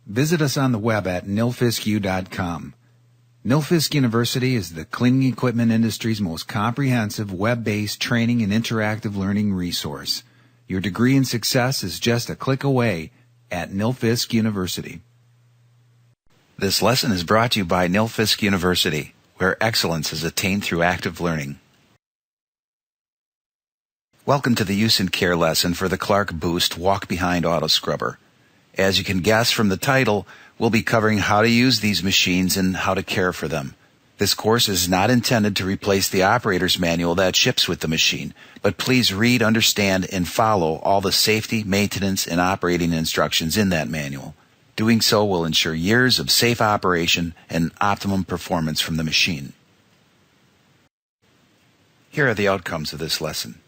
Visit us on the web at nilfisku.com. Nilfisk University is the cleaning equipment industry's most comprehensive web-based training and interactive learning resource. Your degree in success is just a click away at Nilfisk University. This lesson is brought to you by Nilfisk University, where excellence is attained through active learning. Welcome to the Use and Care lesson for the Clark Boost Walk Behind Auto Scrubber. As you can guess from the title, we'll be covering how to use these machines and how to care for them. This course is not intended to replace the operator's manual that ships with the machine, but please read, understand, and follow all the safety, maintenance, and operating instructions in that manual. Doing so will ensure years of safe operation and optimum performance from the machine. Here are the outcomes of this lesson.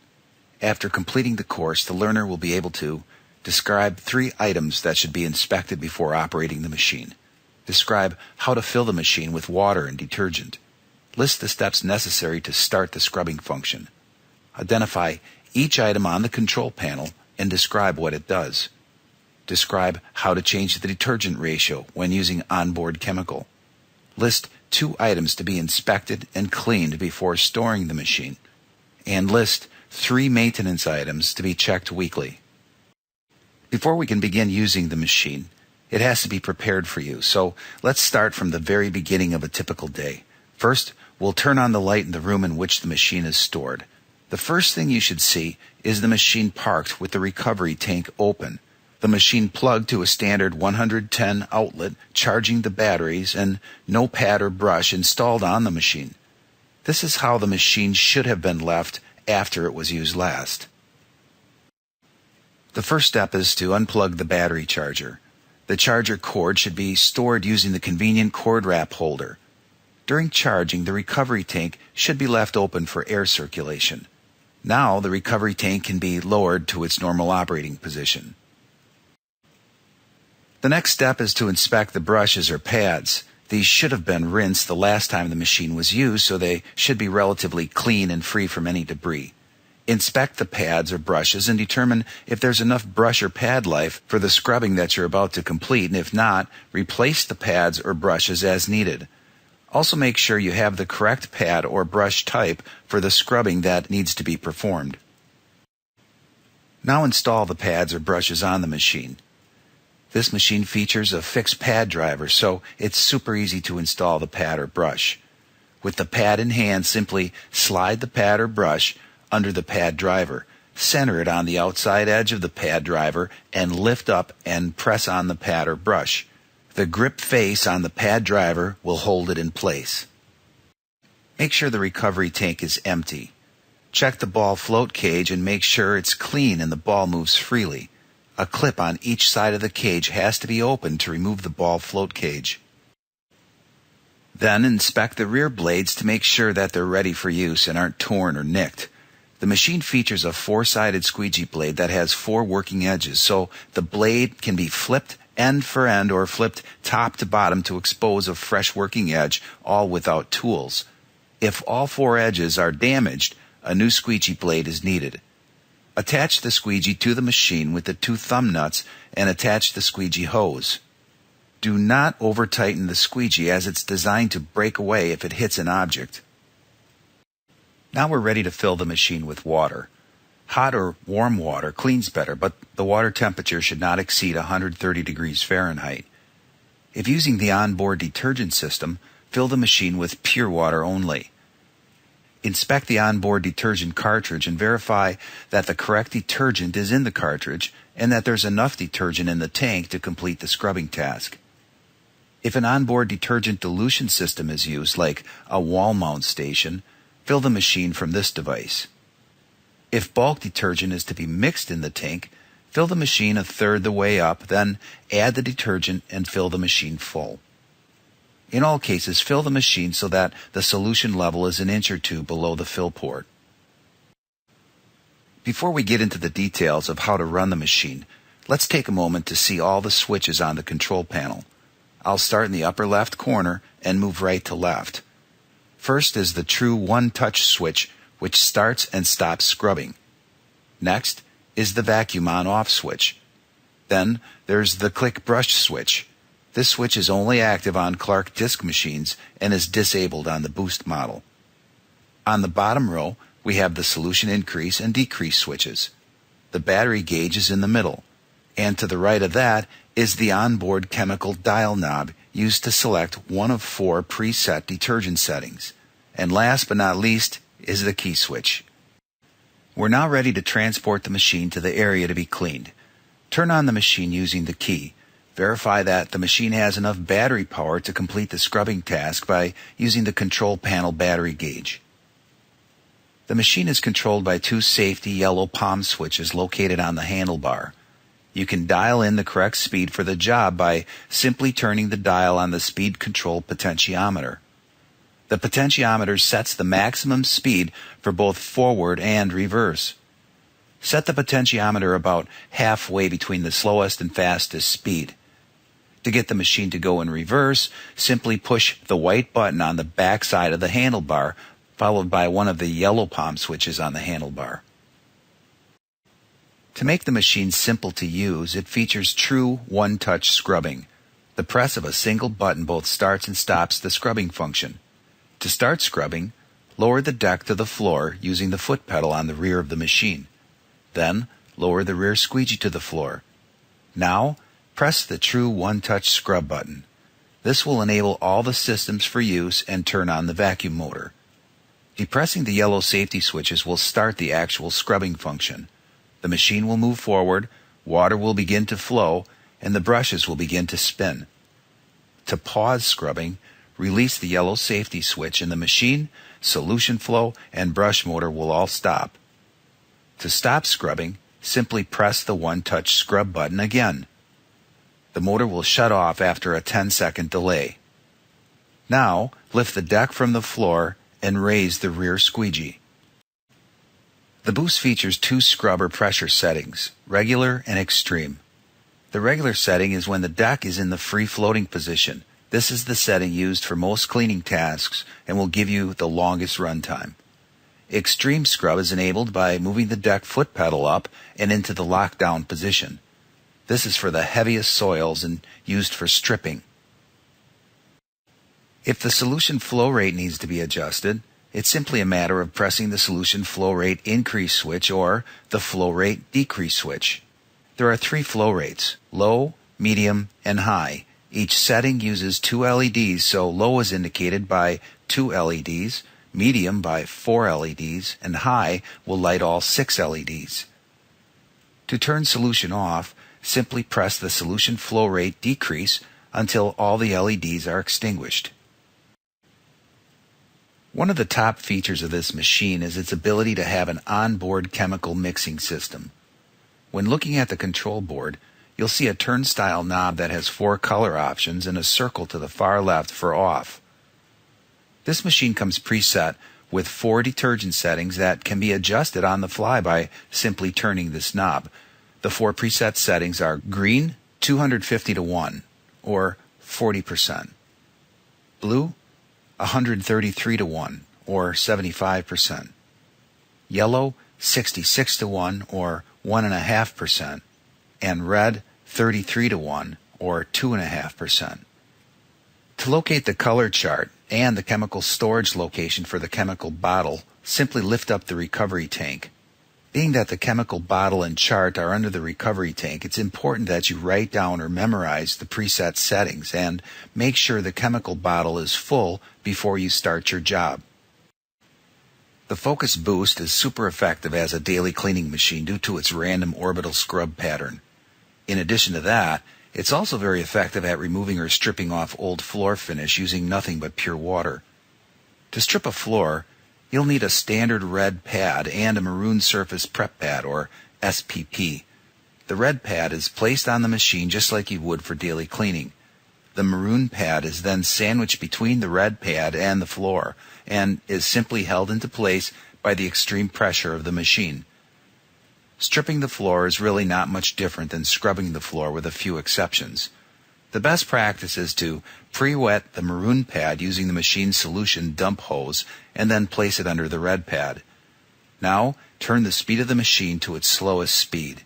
After completing the course, the learner will be able to describe 3 items that should be inspected before operating the machine. Describe how to fill the machine with water and detergent. List the steps necessary to start the scrubbing function. Identify each item on the control panel and describe what it does. Describe how to change the detergent ratio when using Onboard Chemical. List 2 items to be inspected and cleaned before storing the machine. And list 3 maintenance items to be checked weekly. Before we can begin using the machine, it has to be prepared for you. So let's start from the very beginning of a typical day. First, we'll turn on the light in the room in which the machine is stored. The first thing you should see is the machine parked with the recovery tank open, the machine plugged to a standard 110 outlet, charging the batteries, and no pad or brush installed on the machine. This is how the machine should have been left after it was used last. The first step is to unplug the battery charger. The charger cord should be stored using the convenient cord wrap holder. During charging, the recovery tank should be left open for air circulation. Now the recovery tank can be lowered to its normal operating position. The next step is to inspect the brushes or pads. These should have been rinsed the last time the machine was used, so they should be relatively clean and free from any debris. Inspect the pads or brushes and determine if there's enough brush or pad life for the scrubbing that you're about to complete, and if not, replace the pads or brushes as needed. Also make sure you have the correct pad or brush type for the scrubbing that needs to be performed. Now install the pads or brushes on the machine. This machine features a fixed pad driver, so it's super easy to install the pad or brush. With the pad in hand, simply slide the pad or brush under the pad driver. Center it on the outside edge of the pad driver and lift up and press on the pad or brush. The grip face on the pad driver will hold it in place. Make sure the recovery tank is empty. Check the ball float cage and make sure it's clean and the ball moves freely. A clip on each side of the cage has to be opened to remove the ball float cage. Then inspect the rear blades to make sure that they're ready for use and aren't torn or nicked. The machine features a 4-sided squeegee blade that has 4 working edges, so the blade can be flipped end for end or flipped top to bottom to expose a fresh working edge, all without tools. If all 4 edges are damaged, a new squeegee blade is needed. Attach the squeegee to the machine with the 2 thumb nuts and attach the squeegee hose. Do not over-tighten the squeegee as it's designed to break away if it hits an object. Now we're ready to fill the machine with water. Hot or warm water cleans better, but the water temperature should not exceed 130 degrees Fahrenheit. If using the onboard detergent system, fill the machine with pure water only. Inspect the onboard detergent cartridge and verify that the correct detergent is in the cartridge and that there's enough detergent in the tank to complete the scrubbing task. If an onboard detergent dilution system is used, like a wall mount station, fill the machine from this device. If bulk detergent is to be mixed in the tank, fill the machine 1/3 the way up, then add the detergent and fill the machine full. In all cases, fill the machine so that the solution level is 1 inch or 2 below the fill port. Before we get into the details of how to run the machine, let's take a moment to see all the switches on the control panel. I'll start in the upper left corner and move right to left. First is the true one-touch switch, which starts and stops scrubbing. Next is the vacuum on-off switch. Then there's the click brush switch, This switch is only active on Clark disc machines and is disabled on the Boost model. On the bottom row, we have the solution increase and decrease switches. The battery gauge is in the middle, and to the right of that is the onboard chemical dial knob used to select one of 4 preset detergent settings. And last but not least is the key switch. We're now ready to transport the machine to the area to be cleaned. Turn on the machine using the key. Verify that the machine has enough battery power to complete the scrubbing task by using the control panel battery gauge. The machine is controlled by 2 safety yellow palm switches located on the handlebar. You can dial in the correct speed for the job by simply turning the dial on the speed control potentiometer. The potentiometer sets the maximum speed for both forward and reverse. Set the potentiometer about halfway between the slowest and fastest speed. To get the machine to go in reverse, simply push the white button on the back side of the handlebar, followed by one of the yellow palm switches on the handlebar. To make the machine simple to use, it features true one-touch scrubbing. The press of a single button both starts and stops the scrubbing function. To start scrubbing, lower the deck to the floor using the foot pedal on the rear of the machine. Then, lower the rear squeegee to the floor. Now, press the true one-touch scrub button. This will enable all the systems for use and turn on the vacuum motor. Depressing the yellow safety switches will start the actual scrubbing function. The machine will move forward, water will begin to flow, and the brushes will begin to spin. To pause scrubbing, release the yellow safety switch and the machine, solution flow, and brush motor will all stop. To stop scrubbing, simply press the one-touch scrub button again. The motor will shut off after a 10-second delay. Now, lift the deck from the floor and raise the rear squeegee. The Boost features 2 scrubber pressure settings, regular and extreme. The regular setting is when the deck is in the free floating position. This is the setting used for most cleaning tasks and will give you the longest run time. Extreme scrub is enabled by moving the deck foot pedal up and into the lockdown position. This is for the heaviest soils and used for stripping. If the solution flow rate needs to be adjusted, it's simply a matter of pressing the solution flow rate increase switch or the flow rate decrease switch. There are 3 flow rates, low, medium, and high. Each setting uses 2 LEDs, so low is indicated by 2 LEDs, medium by 4 LEDs, and high will light all 6 LEDs. To turn solution off, simply press the solution flow rate decrease until all the LEDs are extinguished. One of the top features of this machine is its ability to have an onboard chemical mixing system. When looking at the control board, you'll see a turnstile knob that has 4 color options and a circle to the far left for off. This machine comes preset with 4 detergent settings that can be adjusted on the fly by simply turning this knob. The 4 preset settings are green, 250 to 1, or 40%. Blue, 133 to 1, or 75%. Yellow, 66 to 1, or 1.5%. And red, 33 to 1, or 2.5%. To locate the color chart and the chemical storage location for the chemical bottle, simply lift up the recovery tank. Being that the chemical bottle and chart are under the recovery tank, it's important that you write down or memorize the preset settings and make sure the chemical bottle is full before you start your job. The Focus Boost is super effective as a daily cleaning machine due to its random orbital scrub pattern. In addition to that, it's also very effective at removing or stripping off old floor finish using nothing but pure water. To strip a floor, you'll need a standard red pad and a maroon surface prep pad, or SPP. The red pad is placed on the machine just like you would for daily cleaning. The maroon pad is then sandwiched between the red pad and the floor and is simply held into place by the extreme pressure of the machine. Stripping the floor is really not much different than scrubbing the floor with a few exceptions. The best practice is to pre-wet the maroon pad using the machine's solution dump hose and then place it under the red pad. Now, turn the speed of the machine to its slowest speed.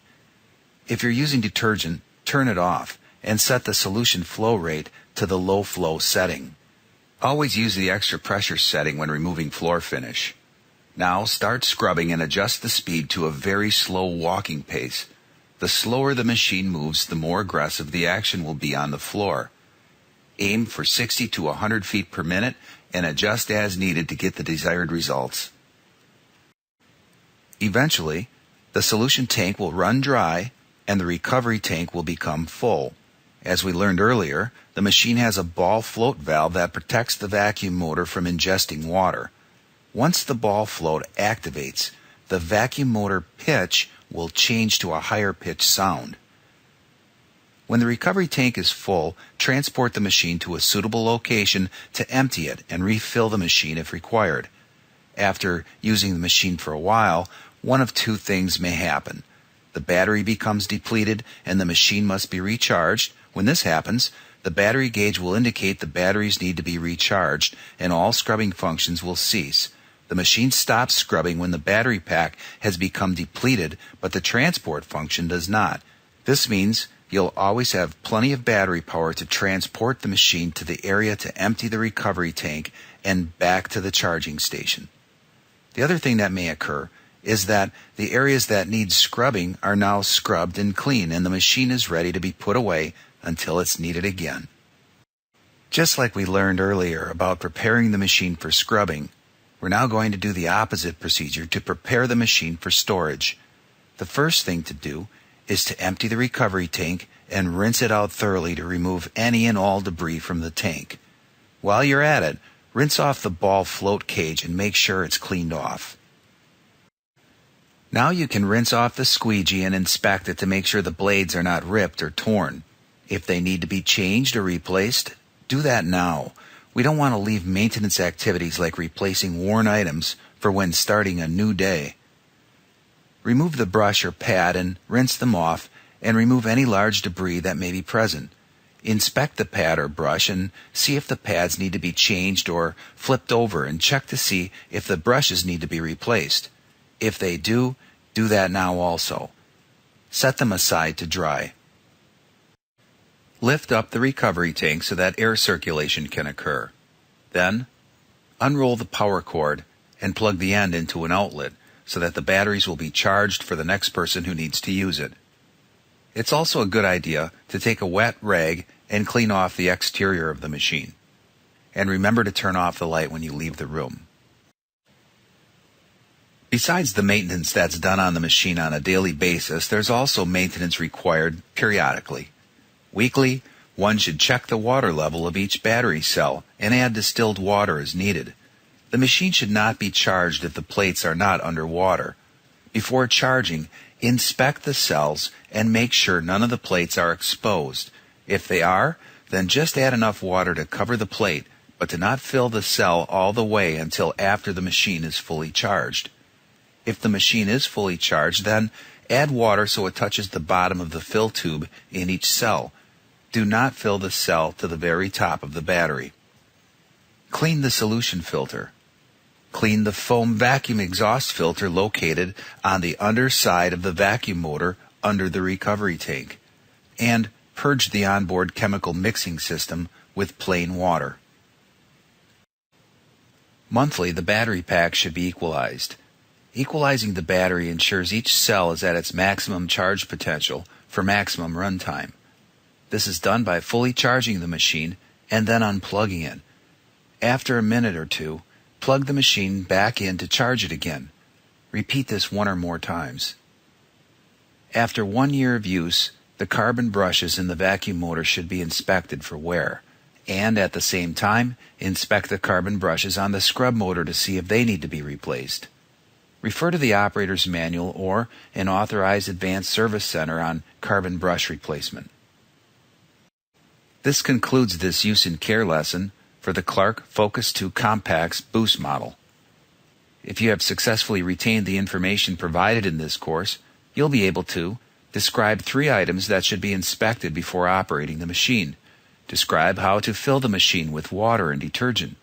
If you're using detergent, turn it off and set the solution flow rate to the low flow setting. Always use the extra pressure setting when removing floor finish. Now start scrubbing and adjust the speed to a very slow walking pace. The slower the machine moves, the more aggressive the action will be on the floor. Aim for 60 to 100 feet per minute and adjust as needed to get the desired results. Eventually, the solution tank will run dry and the recovery tank will become full. As we learned earlier, the machine has a ball float valve that protects the vacuum motor from ingesting water. Once the ball float activates, the vacuum motor pitch will change to a higher pitch sound. When the recovery tank is full, transport the machine to a suitable location to empty it and refill the machine if required. After using the machine for a while, one of two things may happen. The battery becomes depleted and the machine must be recharged. When this happens, the battery gauge will indicate the batteries need to be recharged and all scrubbing functions will cease. The machine stops scrubbing when the battery pack has become depleted, but the transport function does not. This means you'll always have plenty of battery power to transport the machine to the area to empty the recovery tank and back to the charging station. The other thing that may occur is that the areas that need scrubbing are now scrubbed and clean, and the machine is ready to be put away until it's needed again. Just like we learned earlier about preparing the machine for scrubbing, we're now going to do the opposite procedure to prepare the machine for storage. The first thing to do is to empty the recovery tank and rinse it out thoroughly to remove any and all debris from the tank. While you're at it, rinse off the ball float cage and make sure it's cleaned off. Now you can rinse off the squeegee and inspect it to make sure the blades are not ripped or torn. If they need to be changed or replaced, do that now. We don't want to leave maintenance activities like replacing worn items for when starting a new day. Remove the brush or pad and rinse them off and remove any large debris that may be present. Inspect the pad or brush and see if the pads need to be changed or flipped over and check to see if the brushes need to be replaced. If they do, do that now also. Set them aside to dry. Lift up the recovery tank so that air circulation can occur. Then, unroll the power cord and plug the end into an outlet so that the batteries will be charged for the next person who needs to use it. It's also a good idea to take a wet rag and clean off the exterior of the machine. And remember to turn off the light when you leave the room. Besides the maintenance that's done on the machine on a daily basis, there's also maintenance required periodically. Weekly, one should check the water level of each battery cell and add distilled water as needed. The machine should not be charged if the plates are not under water. Before charging, inspect the cells and make sure none of the plates are exposed. If they are, then just add enough water to cover the plate, but do not fill the cell all the way until after the machine is fully charged. If the machine is fully charged, then add water so it touches the bottom of the fill tube in each cell. Do not fill the cell to the very top of the battery. Clean the solution filter. Clean the foam vacuum exhaust filter located on the underside of the vacuum motor under the recovery tank. And purge the onboard chemical mixing system with plain water. Monthly, the battery pack should be equalized. Equalizing the battery ensures each cell is at its maximum charge potential for maximum runtime. This is done by fully charging the machine and then unplugging it. After a minute or two, plug the machine back in to charge it again. Repeat this one or more times. After 1 year of use, the carbon brushes in the vacuum motor should be inspected for wear, and at the same time, inspect the carbon brushes on the scrub motor to see if they need to be replaced. Refer to the operator's manual or an authorized advanced service center on carbon brush replacement. This concludes this use and care lesson for the Clark Focus 2 Compact's Boost model. If you have successfully retained the information provided in this course, you'll be able to describe 3 items that should be inspected before operating the machine. Describe how to fill the machine with water and detergent.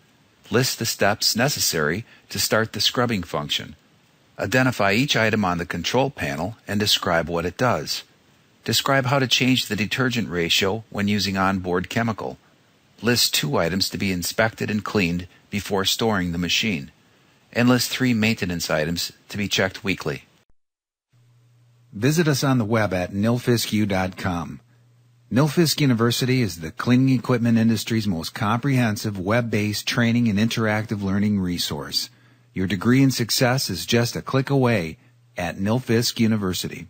List the steps necessary to start the scrubbing function. Identify each item on the control panel and describe what it does. Describe how to change the detergent ratio when using Onboard Chemical. List 2 items to be inspected and cleaned before storing the machine. And list 3 maintenance items to be checked weekly. Visit us on the web at nilfisku.com. Nilfisk University is the cleaning equipment industry's most comprehensive web-based training and interactive learning resource. Your degree in success is just a click away at Nilfisk University.